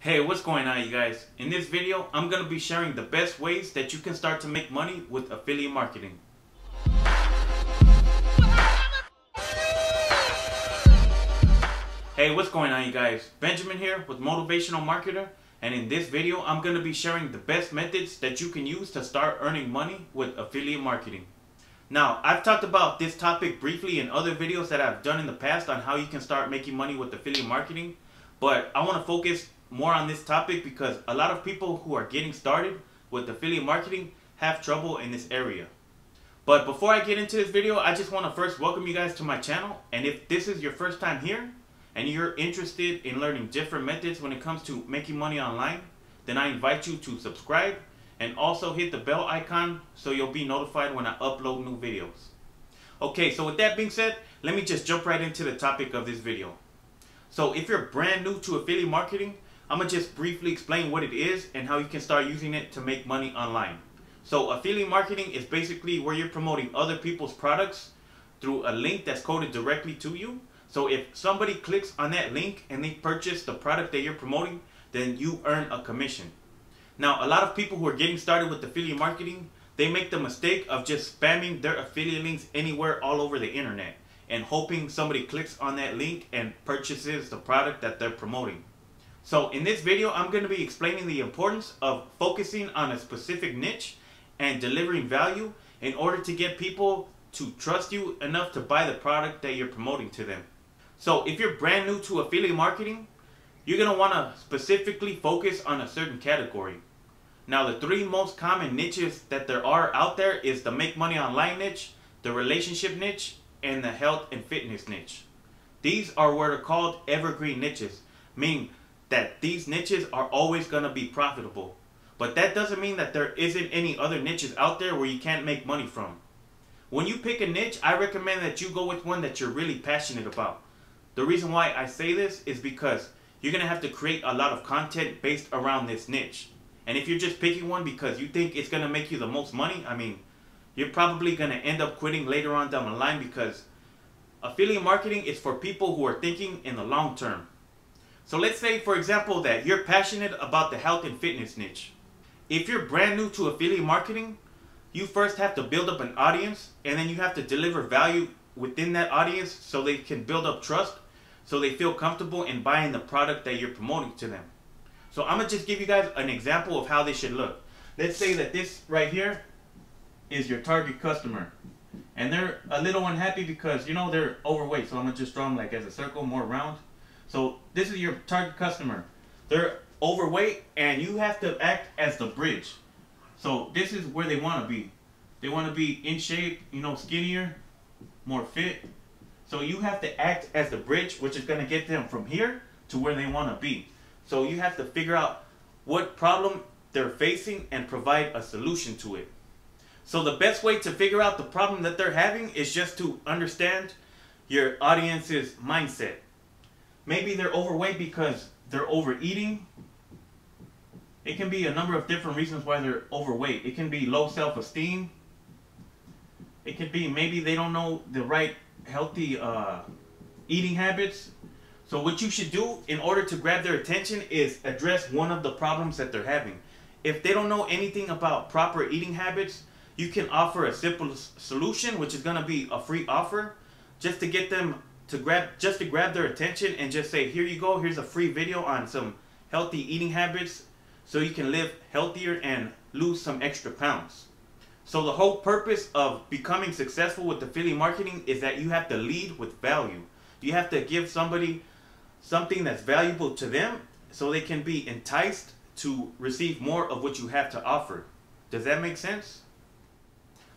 Hey, what's going on, you guys? In this video, I'm going to be sharing the best ways that you can start to make money with affiliate marketing. Hey, what's going on, you guys? Benjamin here with Motivational Marketer, and in this video, I'm going to be sharing the best methods that you can use to start earning money with affiliate marketing. Now, I've talked about this topic briefly in other videos that I've done in the past on how you can start making money with affiliate marketing, but I want to focus more on this topic because a lot of people who are getting started with affiliate marketing have trouble in this area. But before I get into this video, I just want to first welcome you guys to my channel. And if this is your first time here and you're interested in learning different methods when it comes to making money online, then I invite you to subscribe and also hit the bell icon so you'll be notified when I upload new videos. Okay, so with that being said, let me just jump right into the topic of this video. So if you're brand new to affiliate marketing, I'm going to just briefly explain what it is and how you can start using it to make money online. So affiliate marketing is basically where you're promoting other people's products through a link that's coded directly to you. So if somebody clicks on that link and they purchase the product that you're promoting, then you earn a commission. Now, a lot of people who are getting started with affiliate marketing, they make the mistake of just spamming their affiliate links anywhere all over the internet and hoping somebody clicks on that link and purchases the product that they're promoting. So in this video, I'm going to be explaining the importance of focusing on a specific niche and delivering value in order to get people to trust you enough to buy the product that you're promoting to them. So if you're brand new to affiliate marketing, you're going to want to specifically focus on a certain category. Now, the three most common niches that there are out there is the make money online niche, the relationship niche, and the health and fitness niche. These are what are called evergreen niches, meaning that these niches are always going to be profitable. But that doesn't mean that there isn't any other niches out there where you can't make money from. When you pick a niche, I recommend that you go with one that you're really passionate about. The reason why I say this is because you're going to have to create a lot of content based around this niche. And if you're just picking one because you think it's going to make you the most money, I mean, you're probably going to end up quitting later on down the line, because affiliate marketing is for people who are thinking in the long term. So let's say, for example, that you're passionate about the health and fitness niche. If you're brand new to affiliate marketing, you first have to build up an audience, and then you have to deliver value within that audience so they can build up trust, so they feel comfortable in buying the product that you're promoting to them. So I'm going to just give you guys an example of how this should look. Let's say that this right here is your target customer, and they're a little unhappy because, you know, they're overweight. So I'm going to just draw them like as a circle, more round. So this is your target customer. They're overweight and you have to act as the bridge. So this is where they want to be. They want to be in shape, you know, skinnier, more fit. So you have to act as the bridge, which is going to get them from here to where they want to be. So you have to figure out what problem they're facing and provide a solution to it. So the best way to figure out the problem that they're having is just to understand your audience's mindset. Maybe they're overweight because they're overeating. It can be a number of different reasons why they're overweight. It can be low self-esteem. It could be maybe they don't know the right healthy eating habits. So what you should do in order to grab their attention is address one of the problems that they're having. If they don't know anything about proper eating habits, you can offer a simple solution, which is going to be a free offer, just to get them to grab their attention, and just say, here you go, here's a free video on some healthy eating habits so you can live healthier and lose some extra pounds. So the whole purpose of becoming successful with affiliate marketing is that you have to lead with value. You have to give somebody something that's valuable to them so they can be enticed to receive more of what you have to offer. Does that make sense?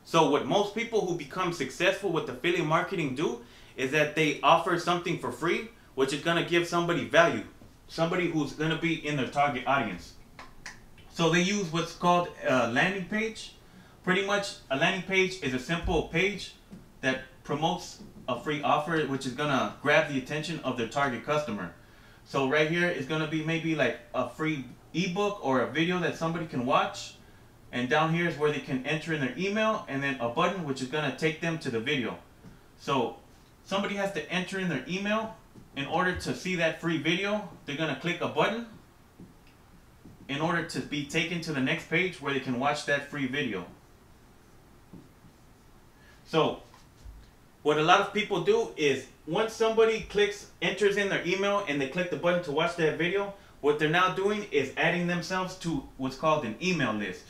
So what most people who become successful with affiliate marketing do is that they offer something for free, which is going to give somebody value, somebody who's going to be in their target audience. So they use what's called a landing page. Pretty much a landing page is a simple page that promotes a free offer, which is going to grab the attention of their target customer. So right here is going to be maybe like a free ebook or a video that somebody can watch. And down here is where they can enter in their email, and then a button which is going to take them to the video. So somebody has to enter in their email in order to see that free video. They're going to click a button, in order to be taken to the next page where they can watch that free video. So what a lot of people do is once somebody enters in their email and they click the button to watch that video, what they're now doing is adding themselves to what's called an email list.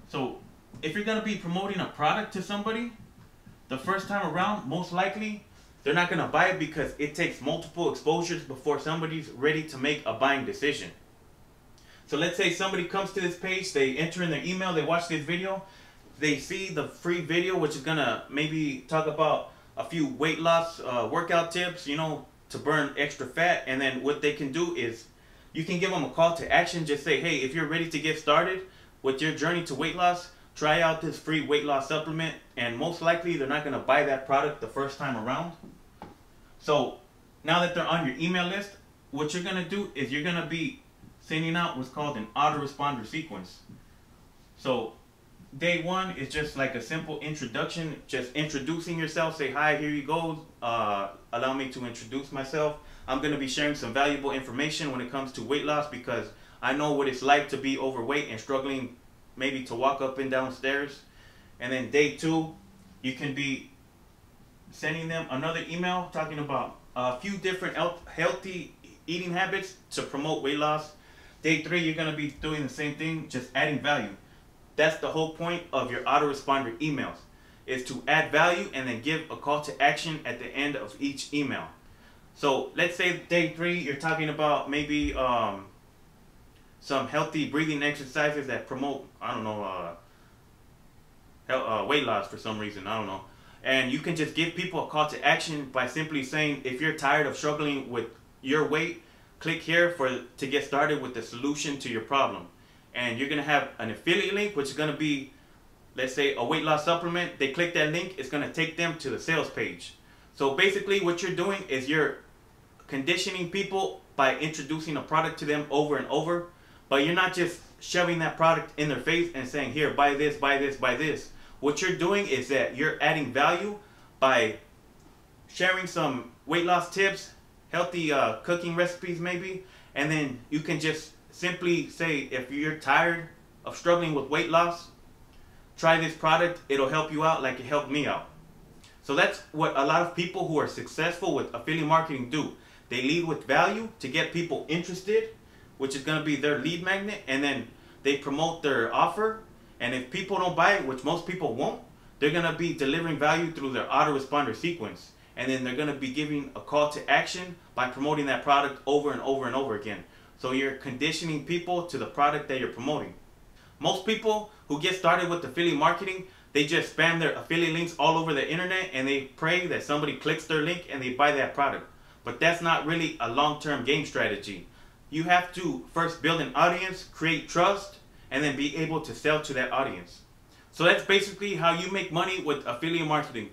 So if you're going to be promoting a product to somebody, the first time around, most likely, they're not going to buy it because it takes multiple exposures before somebody's ready to make a buying decision. So let's say somebody comes to this page, they enter in their email, they watch this video, they see the free video, which is going to maybe talk about a few weight loss workout tips, you know, to burn extra fat. And then what they can do is you can give them a call to action. Just say, hey, if you're ready to get started with your journey to weight loss, try out this free weight loss supplement. And most likely they're not going to buy that product the first time around. So now that they're on your email list, what you're going to do is you're going to be sending out what's called an autoresponder sequence. So day one is just like a simple introduction, just introducing yourself. Say, hi, here you go. Allow me to introduce myself. I'm going to be sharing some valuable information when it comes to weight loss because I know what it's like to be overweight and struggling maybe to walk up and down stairs. And then day two, you can be sending them another email talking about a few different healthy eating habits to promote weight loss. Day three, you're going to be doing the same thing, just adding value. That's the whole point of your autoresponder emails, is to add value and then give a call to action at the end of each email. So let's say day three, you're talking about maybe some healthy breathing exercises that promote, I don't know, weight loss for some reason, I don't know. And you can just give people a call to action by simply saying, if you're tired of struggling with your weight, click here to get started with the solution to your problem. And you're going to have an affiliate link, which is going to be, let's say, a weight loss supplement. They click that link, it's going to take them to the sales page. So basically what you're doing is you're conditioning people by introducing a product to them over and over. But you're not just shoving that product in their face and saying, here, buy this, buy this, buy this. What you're doing is that you're adding value by sharing some weight loss tips, healthy cooking recipes maybe, and then you can just simply say, if you're tired of struggling with weight loss, try this product. It'll help you out like it helped me out. So that's what a lot of people who are successful with affiliate marketing do. They lead with value to get people interested, which is going to be their lead magnet, and then they promote their offer. And if people don't buy it, which most people won't, they're going to be delivering value through their autoresponder sequence. And then they're going to be giving a call to action by promoting that product over and over and over again. So you're conditioning people to the product that you're promoting. Most people who get started with affiliate marketing, they just spam their affiliate links all over the internet and they pray that somebody clicks their link and they buy that product. But that's not really a long-term game strategy. You have to first build an audience, create trust, and then be able to sell to that audience. So that's basically how you make money with affiliate marketing.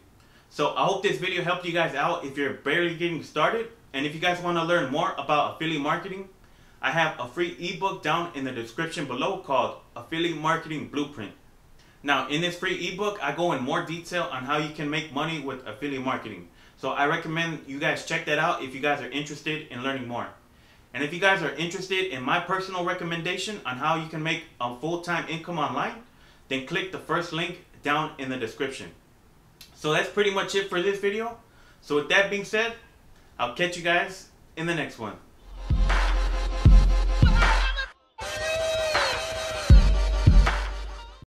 So I hope this video helped you guys out if you're barely getting started. And if you guys want to learn more about affiliate marketing, I have a free ebook down in the description below called Affiliate Marketing Blueprint. Now in this free ebook, I go in more detail on how you can make money with affiliate marketing. So I recommend you guys check that out if you guys are interested in learning more. And if you guys are interested in my personal recommendation on how you can make a full-time income online, then click the first link down in the description. So that's pretty much it for this video. So with that being said, I'll catch you guys in the next one.